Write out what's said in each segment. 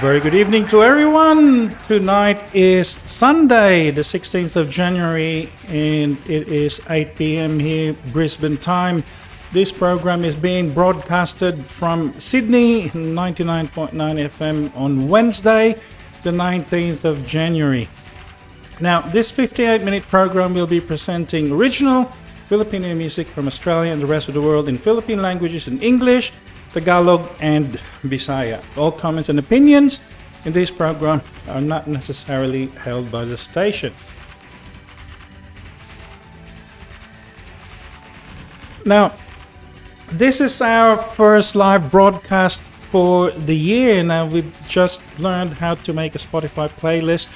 Very good evening to everyone. Tonight is Sunday, the 16th of January, and it is 8 p.m. here, Brisbane time. This program is being broadcasted from Sydney, 99.9 FM on Wednesday, the 19th of January. Now, this 58-minute program will be presenting original Filipino music from Australia and the rest of the world in Philippine languages in English, Tagalog and Bisaya. All comments and opinions in this program are not necessarily held by the station. Now, this is our first live broadcast for the year. Now, we've just learned how to make a Spotify playlist.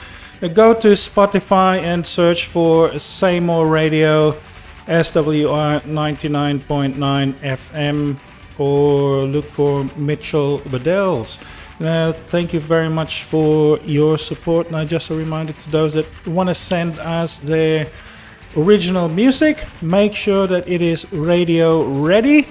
Go to Spotify and search for Say More Radio SWR 99.9 FM or look for Mitchell Waddell's. Now, thank you very much for your support. Now, just a reminder to those that want to send us their original music, make sure that it is radio ready.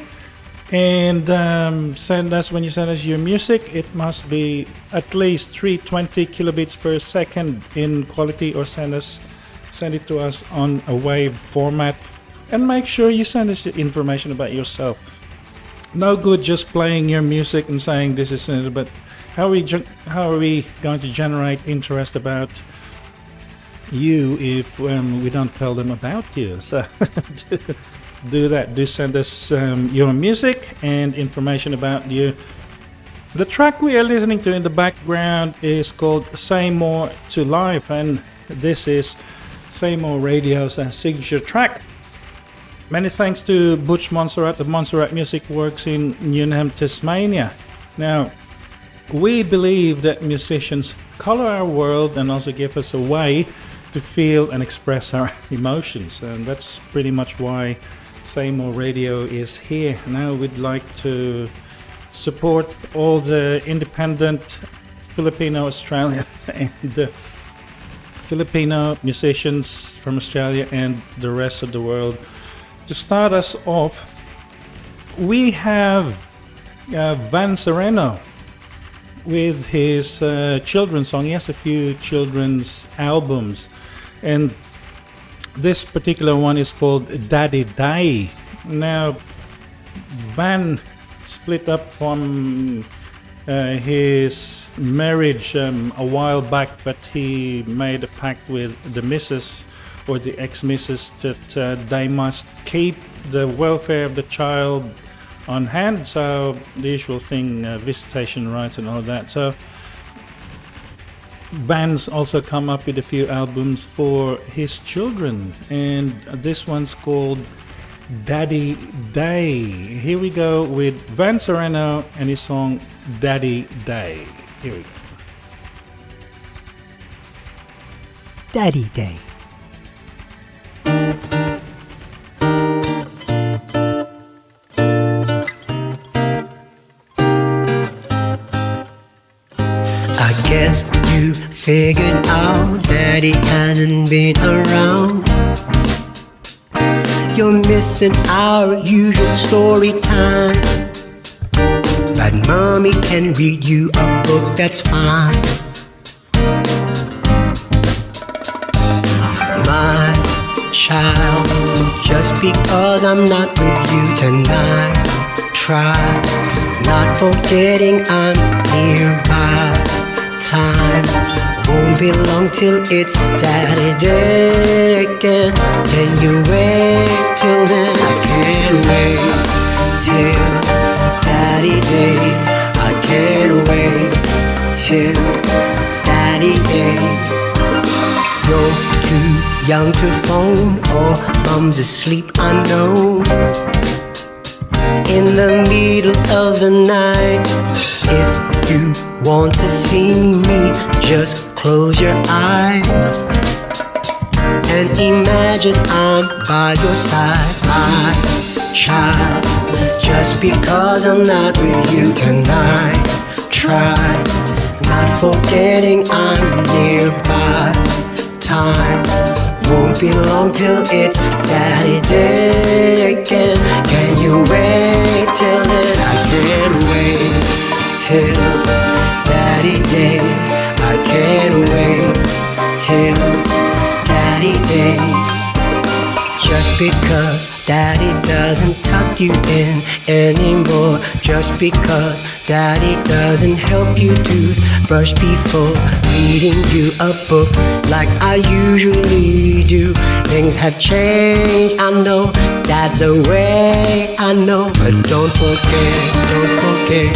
And when you send us your music, it must be at least 320 kilobits per second in quality, or send it to us on a WAV format. And make sure you send us information about yourself. No good just playing your music and saying this is it, but how are we going to generate interest about you if we don't tell them about you? So do that. Do send us your music and information about you. The track we are listening to in the background is called Say More to Life, and this is Say More Radio's signature track. Many thanks to Butch Monserrat of Monserrat Musikworx in Newnham, Tasmania. Now, we believe that musicians color our world and also give us a way to feel and express our emotions, and that's pretty much why Say More Radio is here. Now we'd like to support all the independent Filipino Australians and Filipino musicians from Australia and the rest of the world. To start us off, we have Van Sereno with his children's song. He has a few children's albums, and this particular one is called Daddy Day. Now, Van split up from his marriage a while back, but he made a pact with the missus, or the ex-missus, that they must keep the welfare of the child on hand. So the usual thing, visitation rights and all that. So Van's also come up with a few albums for his children, and this one's called Daddy Day. Here we go with Van Sereno and his song Daddy Day. Here we go. Daddy Day. I guess you figured out Daddy hasn't been around. You're missing our usual story time, but Mommy can read you a book, that's fine. My child, just because I'm not with you tonight, try not forgetting I'm nearby. Time won't be long till it's Daddy Day again. Can you wait till then? I can't wait till Daddy Day. I can't wait till Daddy Day. You're too young to phone, or Mom's asleep, I know. In the middle of the night, if you want to see me, just close your eyes and imagine I'm by your side. My child, just because I'm not with you tonight, try not forgetting I'm nearby. Time won't be long till it's Daddy Day again. Can you wait till then? I can't wait till Daddy Daddy Day. I can't wait till Daddy Day. Just because Daddy doesn't tuck you in anymore, just because Daddy doesn't help you toothbrush before reading you a book like I usually do. Things have changed, I know, Dad's away, I know, but don't forget,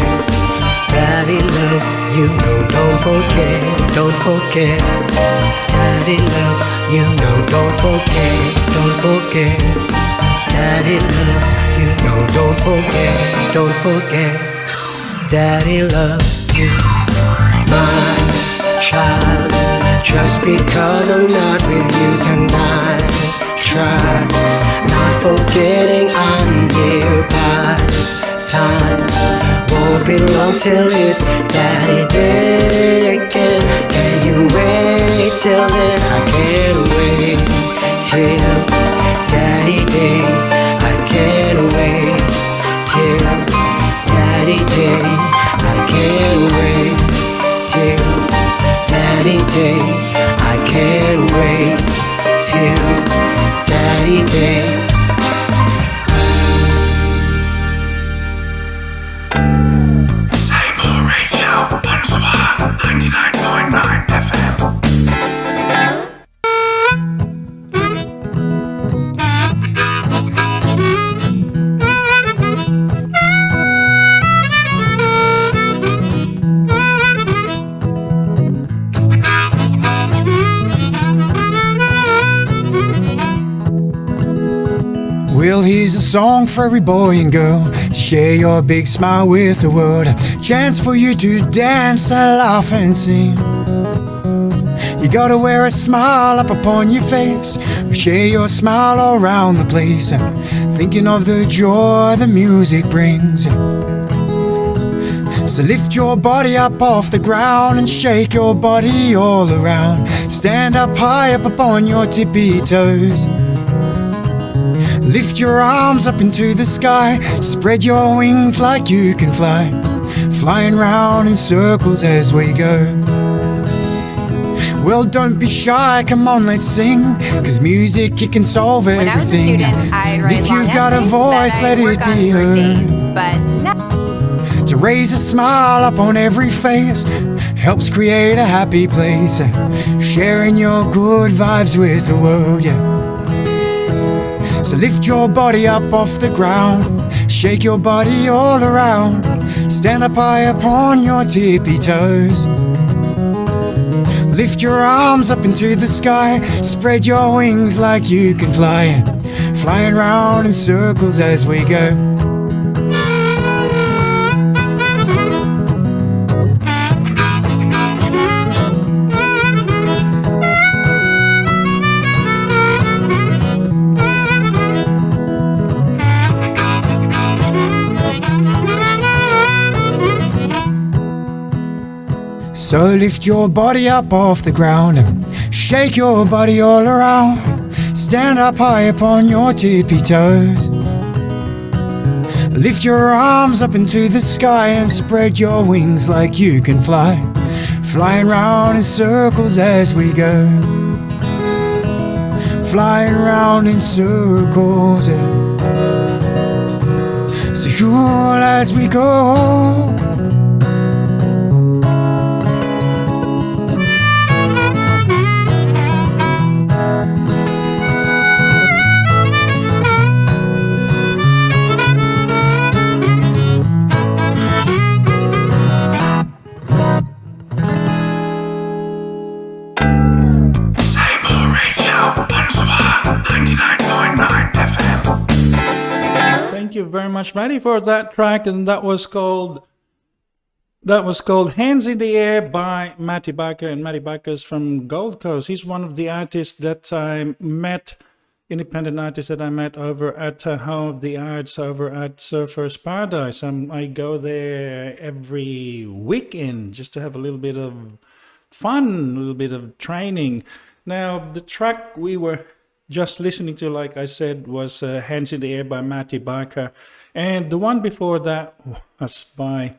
Daddy loves you, no, don't forget, Daddy loves you, no, don't forget, Daddy loves you, no, don't forget, Daddy loves you, my child. Just because I'm not with you tonight, try not forgetting I'm nearby. Time won't be long till it's Daddy Day again. Can you wait till then? I can't wait till Daddy Day. I can't wait till Daddy Day. I can't wait till Daddy Day. I can't wait till Daddy Day. Say More Radio SWR 99.9 FM. Well, here's a song for every boy and girl to share your big smile with the world. A chance for you to dance and laugh and sing. You gotta wear a smile up upon your face. Share your smile all around the place. Thinking of the joy the music brings. So lift your body up off the ground and shake your body all around. Stand up high up upon your tippy toes. Lift your arms up into the sky. Spread your wings like you can fly. Flying round in circles as we go. Well, don't be shy, come on, let's sing. Cause music, it can solve everything. When I was a student, I'd write if long you've got a essays voice, that let I'd it work on be for heard. days, but no. To raise a smile up on every face helps create a happy place. Sharing your good vibes with the world, yeah. So lift your body up off the ground. Shake your body all around. Stand up high upon your tippy toes. Lift your arms up into the sky. Spread your wings like you can fly. Flying round in circles as we go. So lift your body up off the ground and shake your body all around. Stand up high upon your tippy toes. Lift your arms up into the sky and spread your wings like you can fly. Flying round in circles as we go. Flying round in circles, yeah. So cool as we go. Thank you very much, Mattie, for that track, and that was called "Hands in the Air" by Mattie Barker. And Mattie Barker is from Gold Coast. He's one of the artists that I met, independent artists that I met over at Home of the Arts over at Surfers Paradise. I go there every weekend just to have a little bit of fun, a little bit of training. Now, the track we were just listening to, like I said, was Hands in the Air by Mattie Barker. And the one before that was by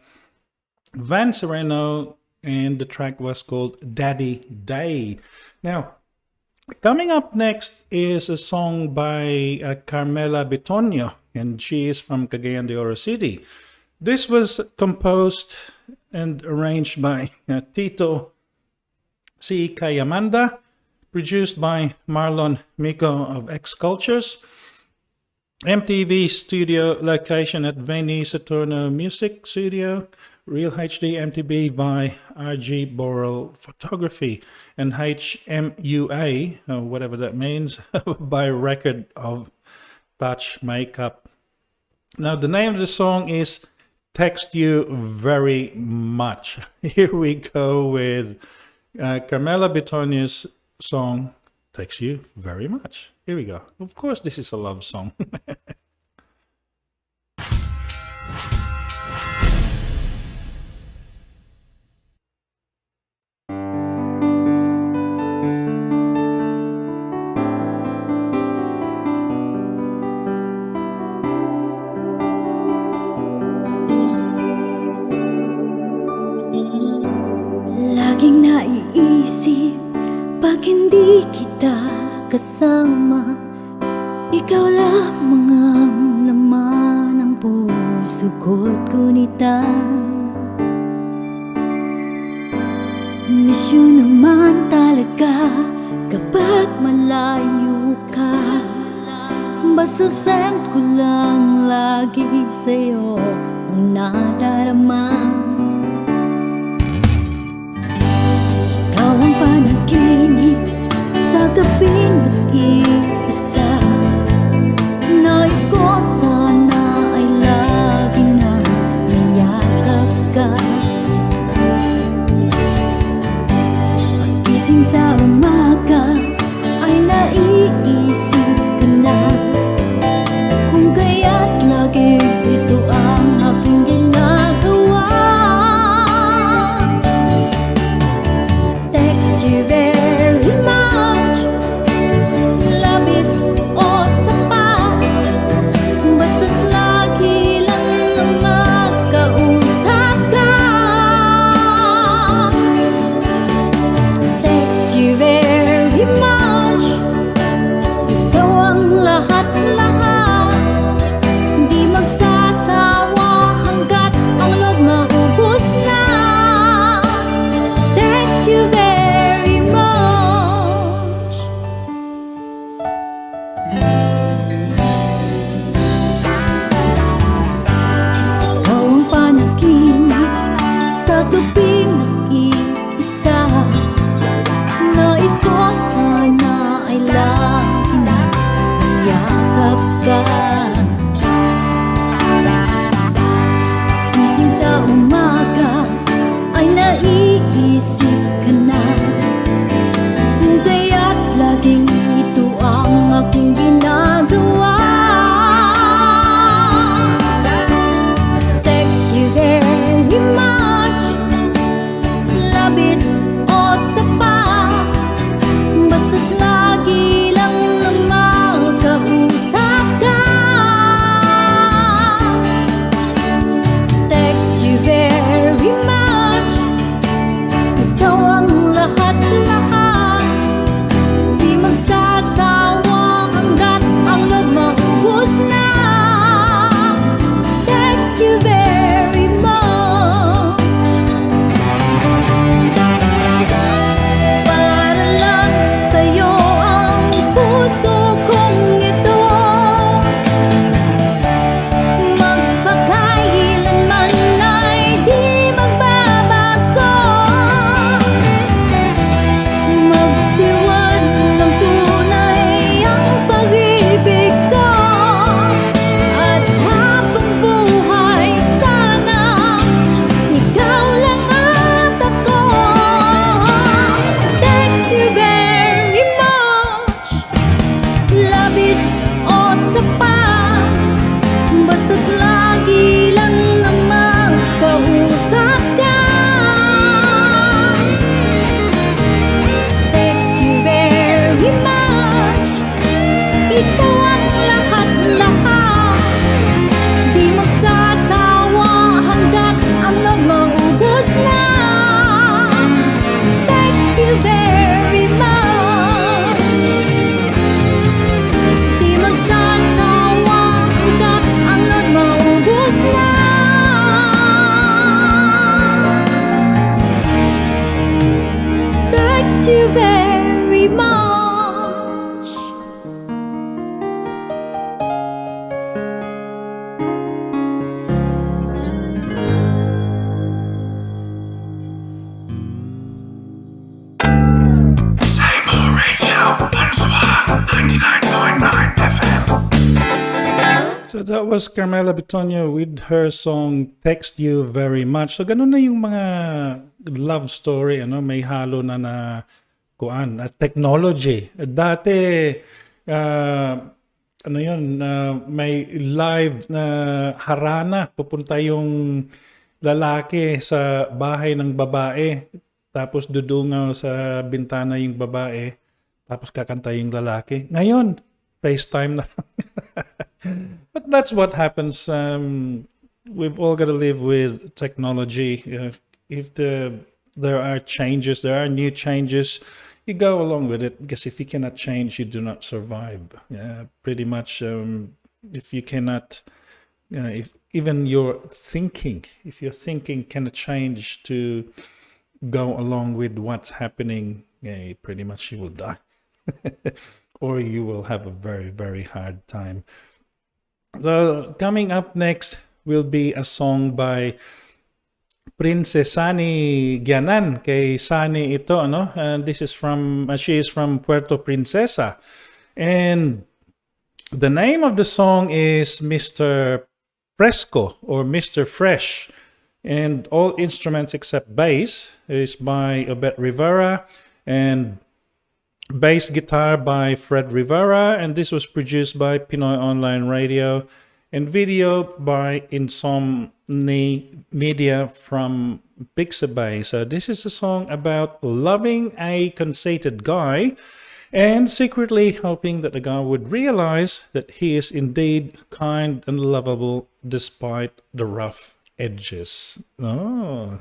Sereno and the track was called Daddy Day. Now, coming up next is a song by Carmela Betonio, and she is from Cagayan de Oro City. This was composed and arranged by Tito C. Kayamanda, produced by Marlon Miko of X Cultures. MTV studio location at Venice Saturno Music Studio. Real HD MTV by RG Borrell Photography. And HMUA, whatever that means, by Record of Butch Makeup. Now, the name of the song is Text You Very Much. Here we go with Carmela Betonio's song, Text You Very Much. Here we go. Of course, this is a love song. Laging naiisip pag hindi kita kasama, ikaw lamang ang laman ng puso ko't kunitan. Miss you naman talaga kapag malayo ka, basta send ko lang lagi sa'yo ang nadarama. Ikaw ang panaginip sa gabing nag-iisa. Nais ko sana ay lagi na niyakap ka. Paggising sa umaga ay naiisip ka na, kung kaya't lagi ito ang aking ginagawa. Text you very much, labis o sapat, basta't lagi lang na magkausap ka. Text you very much, That was Carmela Betonio with her song Text You Very Much. So ganun na yung mga love story, may halo na kuan at technology. Dati may live na harana, pupunta yung lalaki sa bahay ng babae, tapos dudungaw sa bintana yung babae, tapos kakanta yung lalaki. Ngayon, FaceTime na. But that's what happens. We've all got to live with technology. If there are changes, there are new changes, you go along with it, because if you cannot change, you do not survive. Pretty much, if you cannot, if even your thinking, if your thinking cannot change to go along with what's happening, pretty much you will die. Or you will have a very, very hard time. So coming up next will be a song by Princess Sani Gianan. Kay Sani ito, and this is from, she is from Puerto Princesa. And the name of the song is Mr. Fresco or Mr. Fresh. And all instruments except bass is by Obet Rivera, and bass guitar by Fred Rivera, and this was produced by Pinoy Online Radio, and video by Insomni Media from Pixabay. So this is a song about loving a conceited guy and secretly hoping that the guy would realize that he is indeed kind and lovable despite the rough edges. Oh.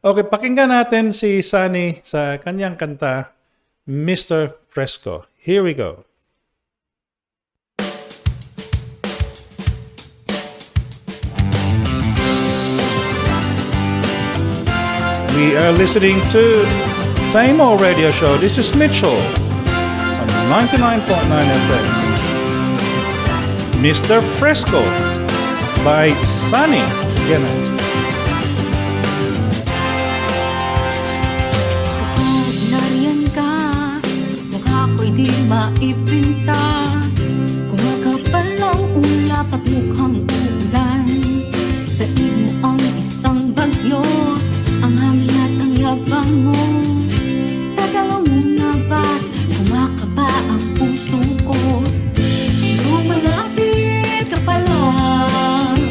Okay, pakinggan natin si Sunny sa kanyang kanta, Mr. Fresco. Here we go. We are listening to Say More Radio Show. This is Mitchell on 99.9 FM. Mr. Fresco by Sunny Gianan. Di maipinta, kumakapal ang ulap at mukhang ulan. Sa imo ang isang bagyo, ang hangin at ang yabang mo. Tagaw mo na ba't kumakaba ang puso ko? Lumalapit ka pa lang,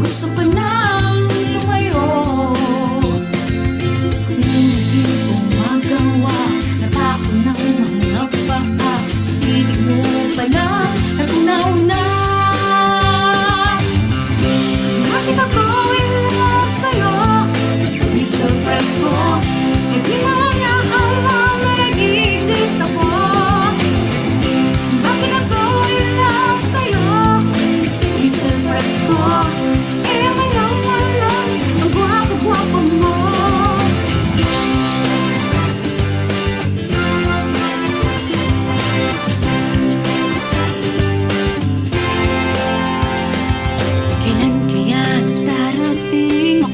gusto ko nang lumayo. Hindi ko magawa, ako ng mga paa sa tinig mo pa na natunaw na. Bakit ako in love sa'yo, Mr. Fresco? Hindi mo niya alam na nag-i-exist ako. Bakit ako in love sa'yo, Mr. Fresco? Eh, may naman lang ang gwapo-gwapo mo.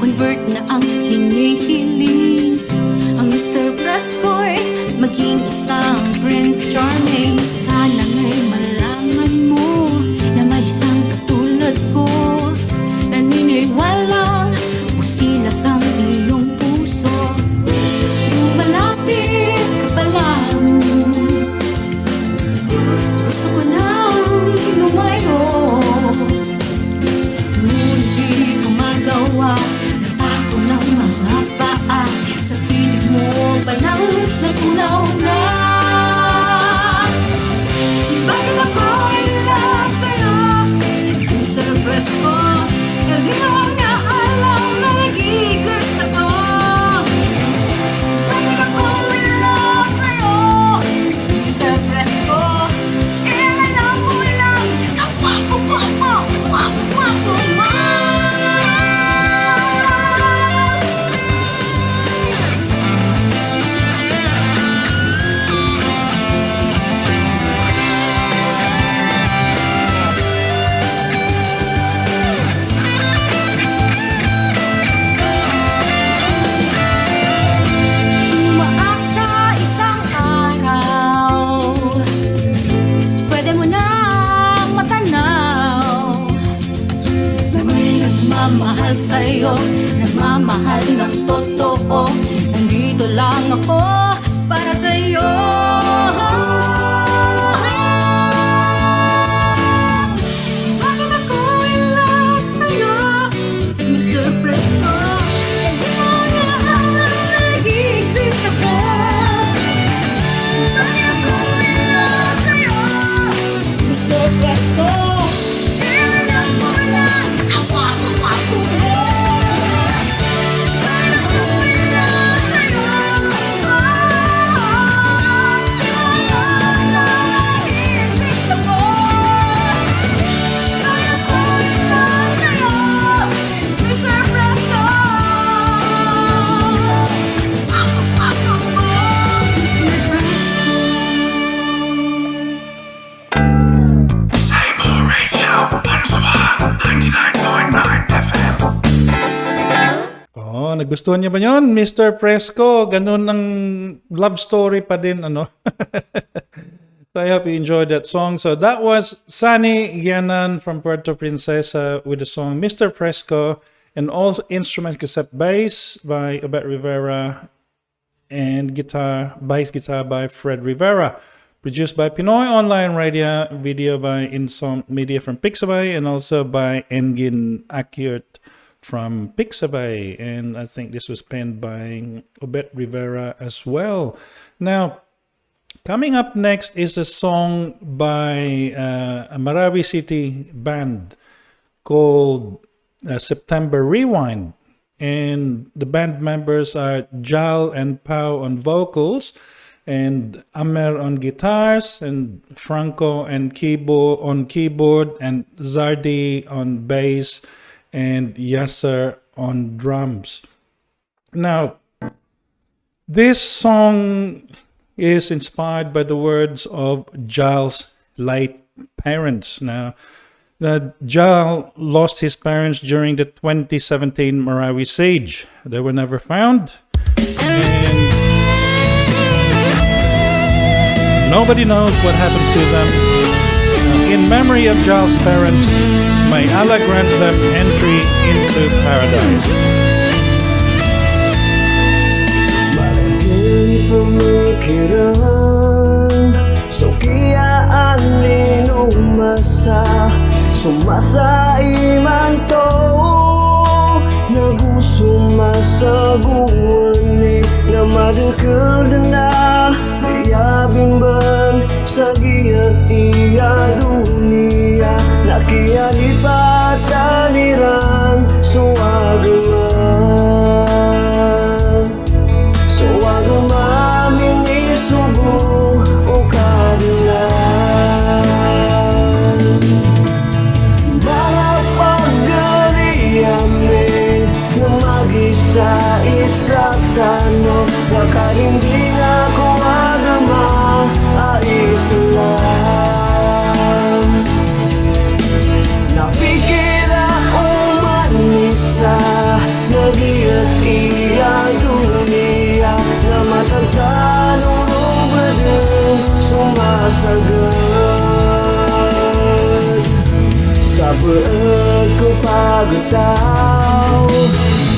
Convert na ang hinihiling, ang Mr. Fresco'y maging isang Prince Charming. Sana nga'y malaman mo na may isang katulad ko, naniniwalang usilat ang iyong puso. Lumalapit ka pa lang, gusto ko nang lumayo. Hindi ko magawa, ng mga paa sa pilig mo pa nang natunaw na. Bakit ako in love sa'yo, Mr. Fresco? Hindi mo nga alam na nag-i-exist ako. Bakit ako in love sa'yo, Mr. Fresco? Eh, alam Nagustuhan niya ba yun, Mr. Fresco? Ganun ang love story pa din, ano? So I hope you enjoyed that song. So that was Sunny Yanan from Puerto Princesa with the song Mr. Fresco, and all instruments except bass by Obet Rivera and bass guitar by Fred Rivera. Produced by Pinoy Online Radio, video by Insom Media from Pixabay, and also by Engin Accurate from Pixabay. And I think this was penned by Obet Rivera as well. Now, coming up next is a song by a Marawi City band called September Rewind. And the band members are Jal and Pau on vocals, and Amer on guitars, and Franco and on keyboard, and Zardi on bass, and Yasser on drums. Now, this song is inspired by the words of Jal's late parents. Now, Jal lost his parents during the 2017 Marawi siege. They were never found, and nobody knows what happened to them. In memory of Jal's parents, may Allah grant them entry into paradise. Pemikiran Sukiyaan linumasa Sumasa iman to Nagusumasaguan ni Namadukul na Dia bimbang Sagiat iya dunia Nakia di pataliran Suagaman Suagaman Mini subuh O kadilan Mga paggaliamin Namagisa isa tanong Sa karinding ako agama Islam Napikira umanisa Nagiat iya dunia Na matagtanong rubadeng Sumasagad Sabaad ko pagutaw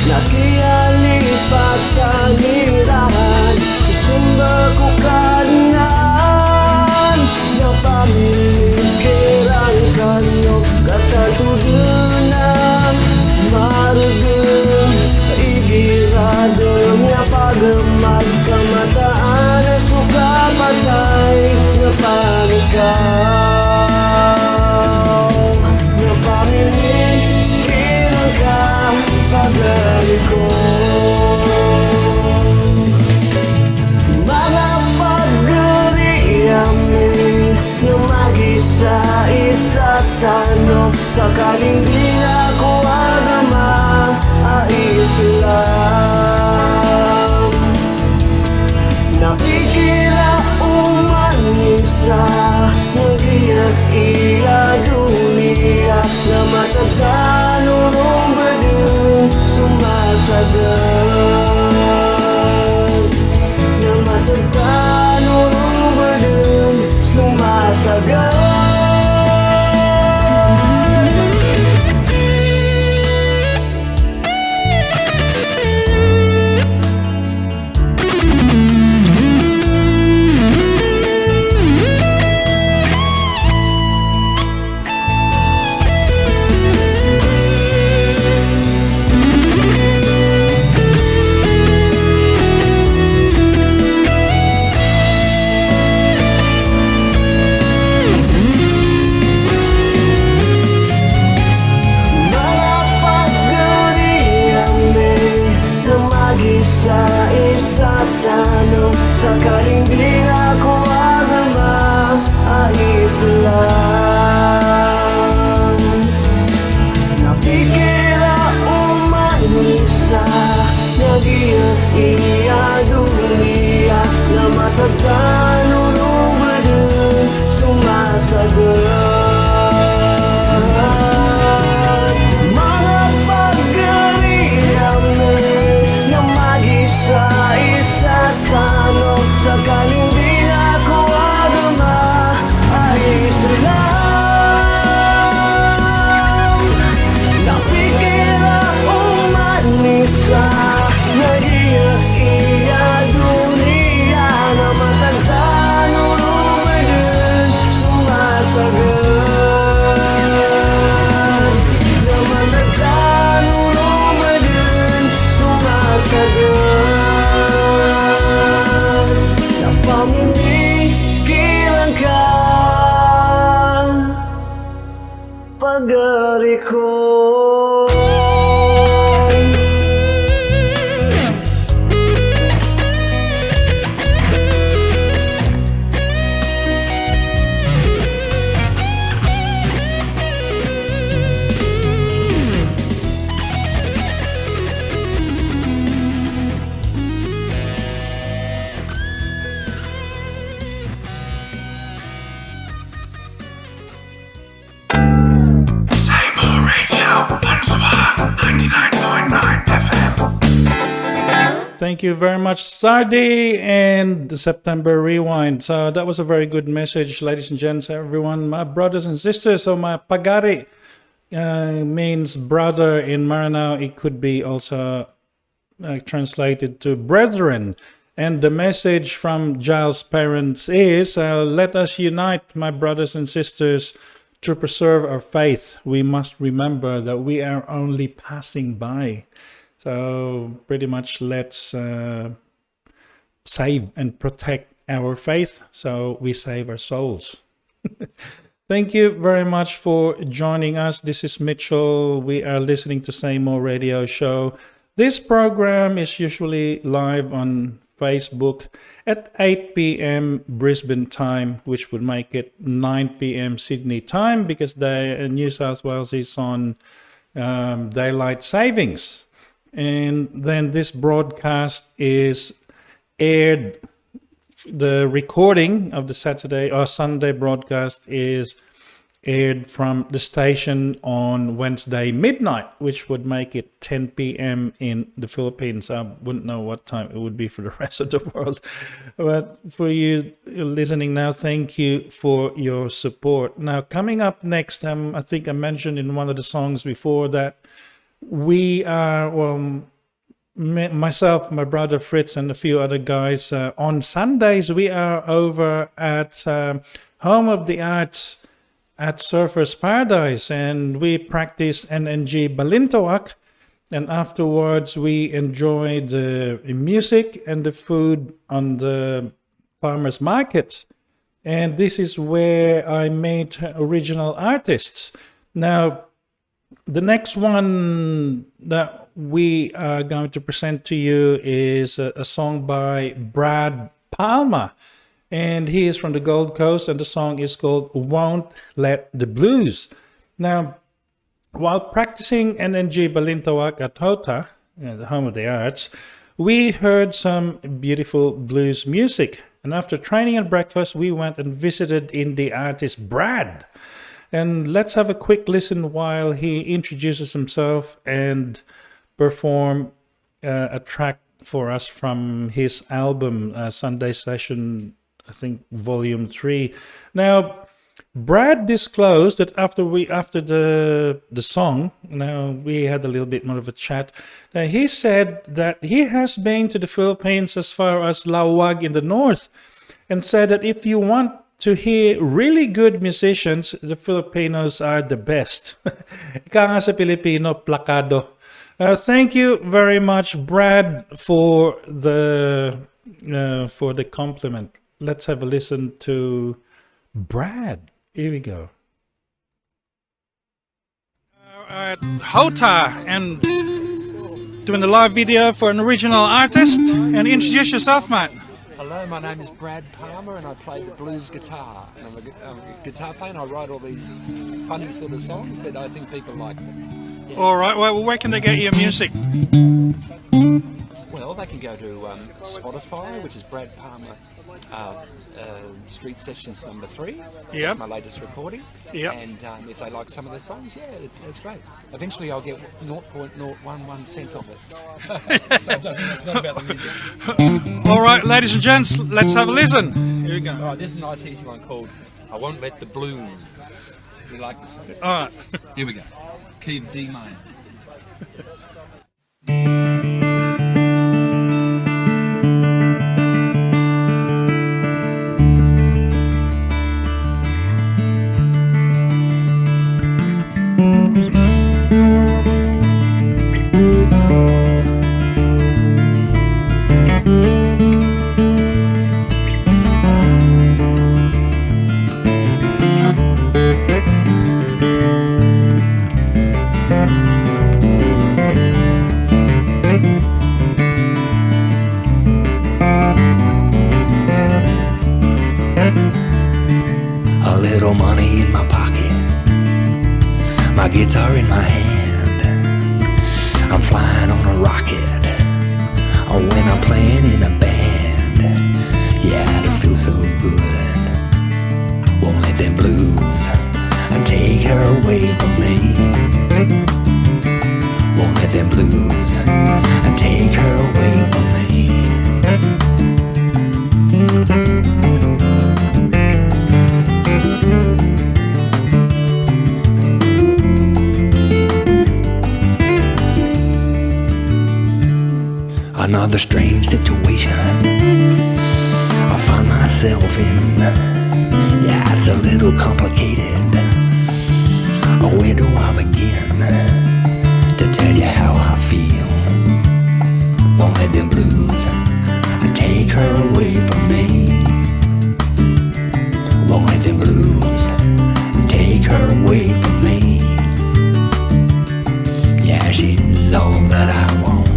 Nakialipat kanirahan Susumba ko kanan Napamilikiran kanyo Katatudunan Marugin Igiradon Napagamag Kamataan Suka patay Napamikaw Napamilikiran ka Pagari ko Mga paggariamin Lumagisa isa tanong Sakaling di ako agama Islam Napikira umanisa Nagiyak iya dunia Na matagtanong rumbadeng Sumasagad Na matagtanong rumbadeng Sumasagad pag-ari ko. Say More Radio SWR 99.9 FM. Thank you very much, Sardi, and the September Rewind. So that was a very good message, ladies and gents, everyone, my brothers and sisters. So my pagari means brother in Maranao. It could be also translated to brethren. And the message from Giles' parents is, let us unite, my brothers and sisters, to preserve our faith. We must remember that we are only passing by. So pretty much let's save and protect our faith so we save our souls. Thank you very much for joining us. This is Mitchell. We are listening to Say More Radio Show. This program is usually live on Facebook at 8 p.m. Brisbane time, which would make it 9 p.m. Sydney time because New South Wales is on daylight savings. And then this broadcast is aired. The recording of the Saturday or Sunday broadcast is aired from the station on Wednesday midnight, which would make it 10 p.m. in the Philippines. I wouldn't know what time it would be for the rest of the world. But for you listening now, thank you for your support. Now, coming up next, I think I mentioned in one of the songs before that we are, myself, my brother Fritz, and a few other guys, on Sundays, we are over at Home of the Arts at Surfers Paradise, and we practice NNG Balintawak, and afterwards we enjoy the music and the food on the farmers market. And this is where I meet original artists. Now, the next one that we are going to present to you is a song by Brad Palmer. And he is from the Gold Coast, and the song is called Won't Let the Blues. Now, while practicing NNG Balintawak at Hota, the Home of the Arts, we heard some beautiful blues music. And after training and breakfast, we went and visited indie artist Brad. And let's have a quick listen while he introduces himself and perform a track for us from his album, Sunday Session, I think Volume 3. Now, Brad disclosed that after the song, now we had a little bit more of a chat. He said that he has been to the Philippines as far as Lawag in the north, and said that if you want to hear really good musicians, the Filipinos are the best. Ika nga sa Pilipino, plakado. Thank you very much, Brad, for the compliment. Let's have a listen to Brad. Here we go. At Hota and doing a live video for an original artist. And introduce yourself, mate. Hello, my name is Brad Palmer and I play the blues guitar. And I'm a guitar player and I write all these funny sort of songs, but I think people like them. Yeah. All right, well, where can they get your music? Well, they can go to Spotify, which is Brad Palmer Street Sessions number 3. Yeah. That's my latest recording. Yeah. And if they like some of the songs, yeah, it's great. Eventually I'll get 0.011 cent of it. So it's not about the music. All right, ladies and gents, let's have a listen. Here we go. All right, this is a nice easy one called I Won't Let the Blues. You like this one? All right. Here we go. Key of D minor. A little money in my pocket, my guitar in my hand. I'm flying on a rocket when I'm playing in a band. Yeah, it feels so good. Won't let them blues take her away from me. Won't let them blues take her away from me. Another strange situation I find myself in. Yeah, it's a little complicated. Where do I begin to tell you how I feel? Won't let them blues take her away from me. Won't let them blues take her away from me. Yeah, she's all that I want.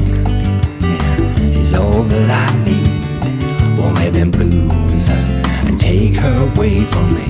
Yeah, she's all that I need. Won't let them blues take her away from me.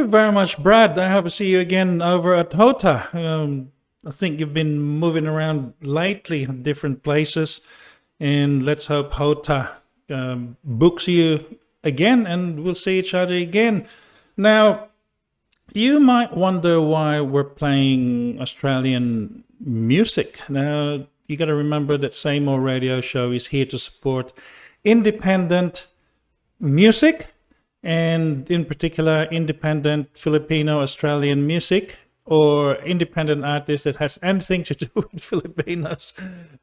Very much, Brad. I hope to see you again over at Hota. I think you've been moving around lately in different places, and let's hope Hota books you again and we'll see each other again. Now, you might wonder why we're playing Australian music. Now, you got to remember that Say More Radio Show is here to support independent music, and in particular independent Filipino Australian music, or independent artist that has anything to do with Filipinos.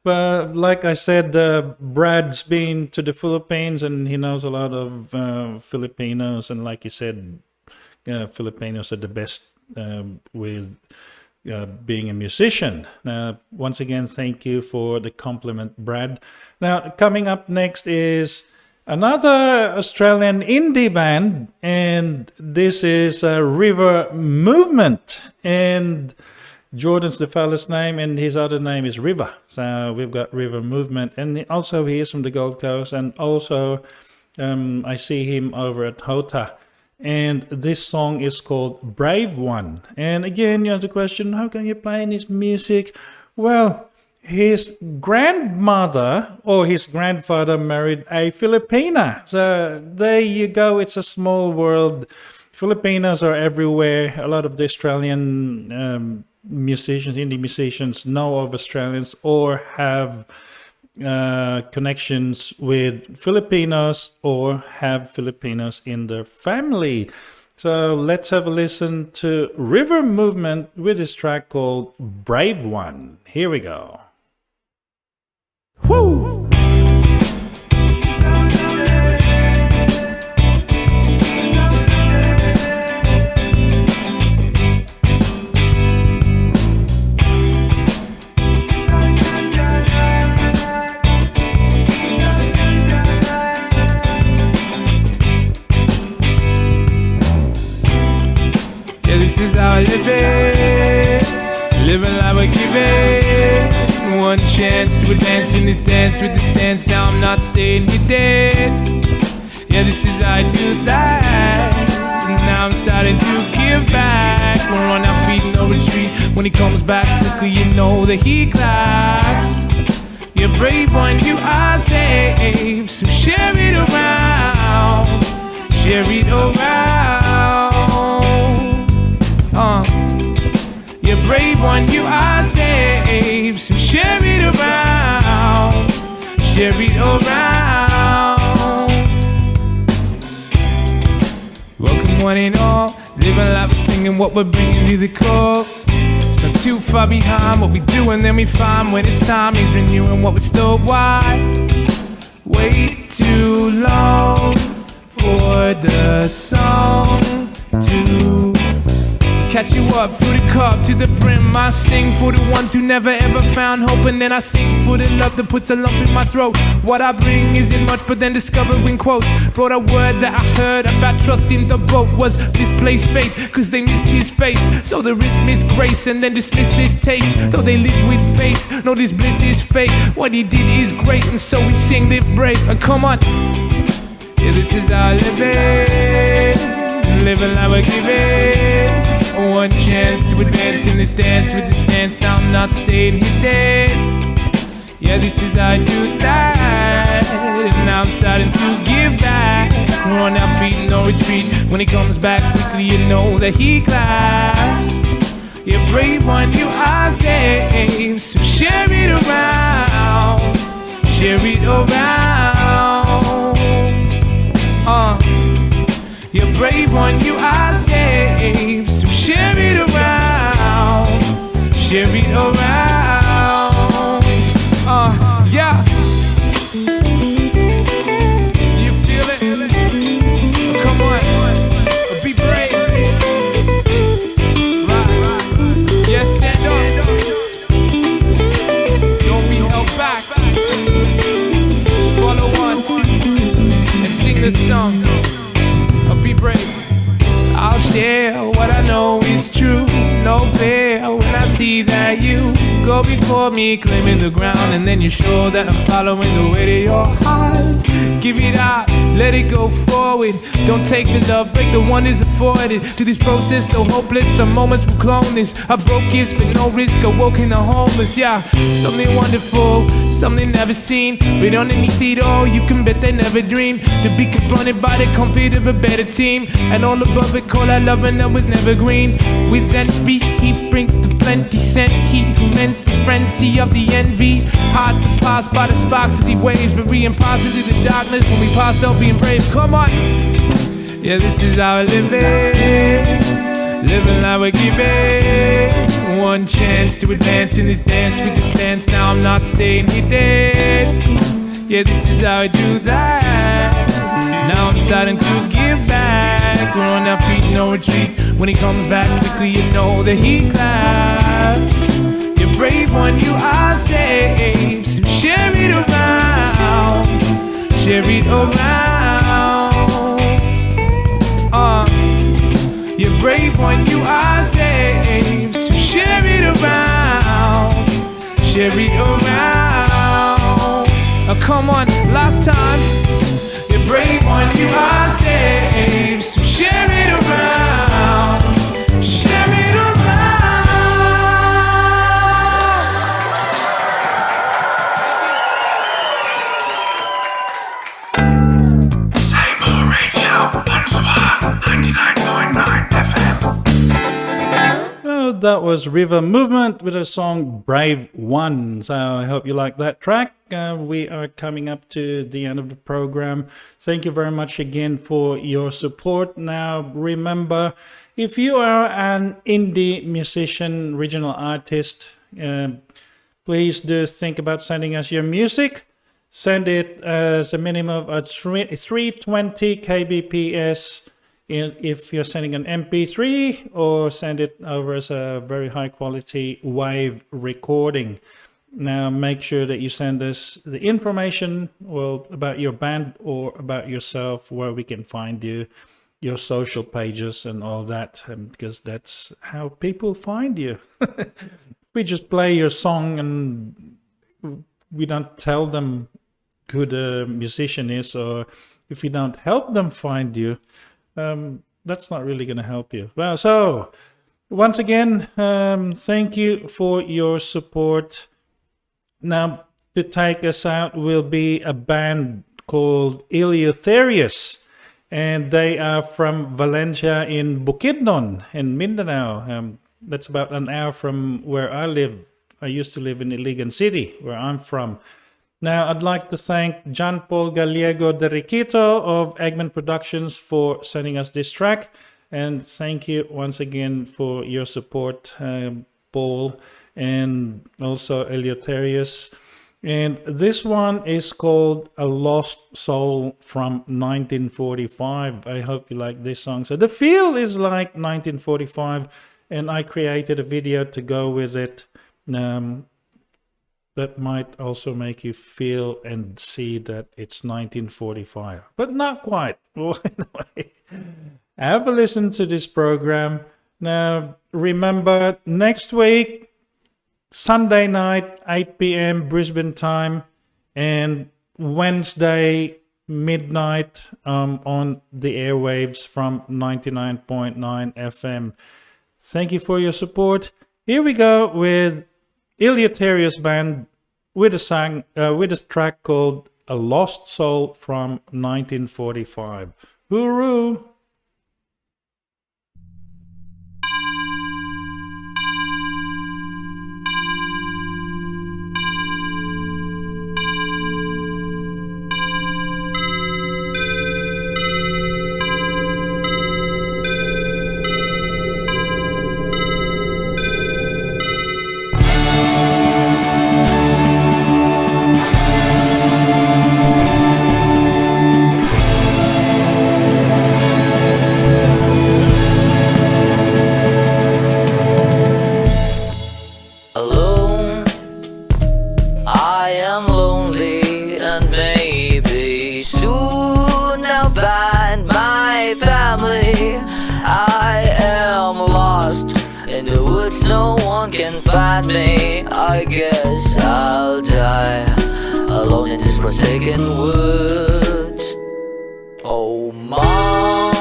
But like I said, Brad's been to the Philippines and he knows a lot of Filipinos, and like you said, Filipinos are the best with being a musician. Once again, thank you for the compliment, Brad. Now, coming up next is another Australian indie band, and this is River Movement. And Jordan's the fella's name, and his other name is River. So we've got River Movement, and also he is from the Gold Coast, and also I see him over at Hota. And this song is called Brave One. And again, you have the question, how can you play his music? Well, his grandmother or his grandfather married a Filipina. So there you go. It's a small world. Filipinos are everywhere. A lot of the Australian musicians, indie musicians, know of Australians or have connections with Filipinos or have Filipinos in their family. So let's have a listen to River Movement with this track called Brave One. Here we go. Woo! Yeah, this is how I live it. Living like we're giving. One chance to advance in this dance with the stance. Now I'm not staying here dead. Yeah, this is how I do that. Now I'm starting to give back. We're on our feet, no retreat. When he comes back quickly, you know that he claps. You're brave one, you are safe. So share it around. Share it around. You're brave one, you are safe. So share it around. Share it around. Welcome one and all. Living life, we're singing what we're bringing to the core. It's not too far behind what we do, and then we find when it's time he's renewing what we stole. Why wait too long for the song to catch you up, through the cup to the brim? I sing for the ones who never ever found hope, and then I sing for the love that puts a lump in my throat. What I bring isn't much, but then discovering quotes brought a word that I heard about trusting the boat was misplaced faith, cause they missed his face. So the risk missed grace and then dismissed this taste. Though they live with pace, know this bliss is fake. What he did is great, and so we sing live brave. And come on, yeah, this is how I live it. Living like we're giving. One chance to advance in this dance with the stance. Now I'm not staying here dead. Yeah, this is how I do that. And now I'm starting to give back. We're on our feet, no retreat. When he comes back quickly, you know that he claps. You're brave one, you are safe. So share it around. Share it around. You're brave one, you are safe. So share it around. Share it around. Yeah. You feel it? Come on. Be brave. Right. Yeah, stand up. Don't be held back. Follow on and sing this song. Be brave. I'll share what I know is true. No fear when I see that you go before me, claiming the ground, and then you show that I'm following the way to your heart. Give it out, let it go forward. Don't take the love, break the one is afforded. To this process, though hopeless, some moments will clone this. I broke gifts, but no risk, awoken the homeless. Yeah, something wonderful. something never seen. But underneath it all, you can bet they never dream to be confronted by the comfort of a better team. And all above it, call our love and that was never green. With envy, he brings the plenty sent. He who mends the frenzy of the envy hides the past by the sparks as he waves, but re-imparts into the darkness when we passed out being brave. Come on, yeah, this is our living, living like we're giving. One chance to advance in this dance with the stance. Now I'm not staying hidden. Yeah, this is how I do that. Now I'm starting to give back. We're on our feet, no retreat. When he comes back quickly, you know that he claps. You're brave when you are safe, so share it around. Share it around. You're brave when you are safe, so share it around. Share it around. Oh, come on, last time. You're brave when you are safe, so share it around. Share it around. Say More Radio Monserrat 99.9 FM. Well, that was River Movement with a song Brave One. So I hope you like that track. We are coming up to the end of the program. Thank you very much again for your support. Now, remember, if you are an indie musician, regional artist, please do think about sending us your music. Send it as a minimum of 320 kbps if you're sending an MP3, or send it over as a very high quality wave recording. Now make sure that you send us the information, well, about your band or about yourself, where we can find you, your social pages and all that, because that's how people find you. We just play your song and we don't tell them who the musician is, or if we don't help them find you, that's not really going to help you. Well, so once again, thank you for your support. Now, to take us out will be a band called Eleutherius, and they are from Valencia in Bukidnon in Mindanao. That's about an hour from where I live. I used to live in Iligan City, where I'm from. Now, I'd like to thank John Paul Gallego de Riquito of Eggman Productions for sending us this track. And thank you once again for your support, Paul, and also Eleutherius. And this one is called A Lost Soul from 1945. I hope you like this song. So the feel is like 1945, and I created a video to go with it. That might also make you feel and see that it's 1945, but not quite. Well, anyway, have a listen to this program. Now, remember, next week, Sunday night, 8 p.m. Brisbane time, and Wednesday midnight on the airwaves from 99.9 FM. Thank you for your support. Here we go with Eleutherius Band with a track called A Lost Soul from 1945. Hooroo! Find me, I guess I'll die alone in this forsaken woods. Oh, Mom,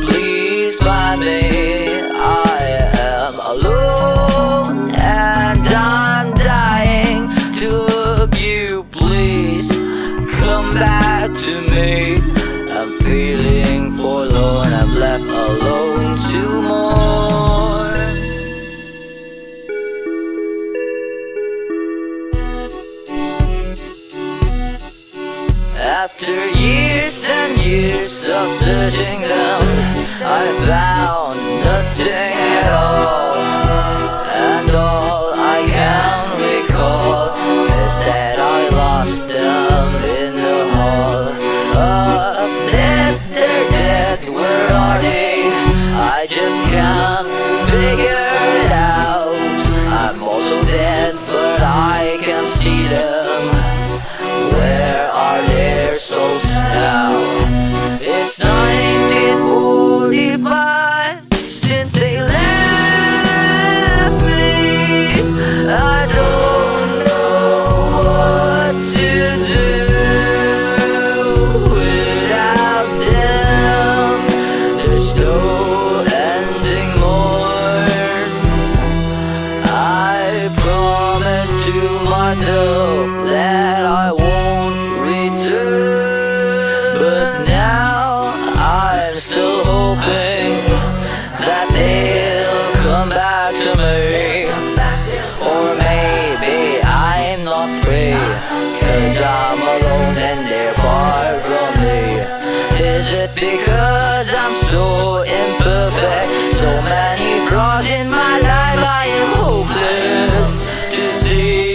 please find me. I am alone and I'm dying to to me. I'm feeling forlorn, I'm left alone to mourn. After years and years of searching them, I found nothing at all. And all I can recall is that I lost them in the hall. They're dead, where are they? I just can't figure it out. I'm also dead, but I can see them. Where are their souls now? It's 1945 since they left me. I don't know what to do without them. There's no ending more. I promised to myself that I won't return, but now I'm still hoping that they'll come back to me. Or maybe I'm not free, 'cause I'm alone and they're far from me. Is it because I'm so imperfect? So many flaws in my life, I am hopeless to see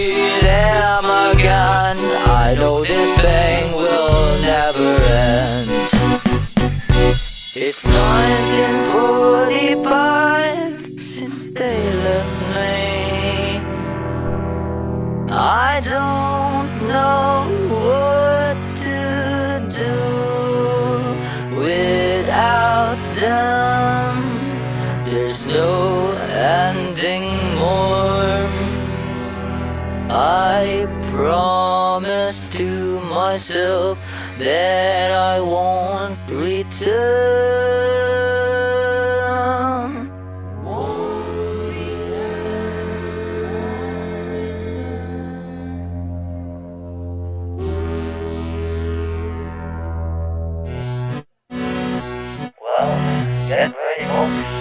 them again. I know this pain will never end. It's 1945 since they left me. I don't know what to do without them. There's no ending more. I promised to myself that I won't return. Well, get ready, folks.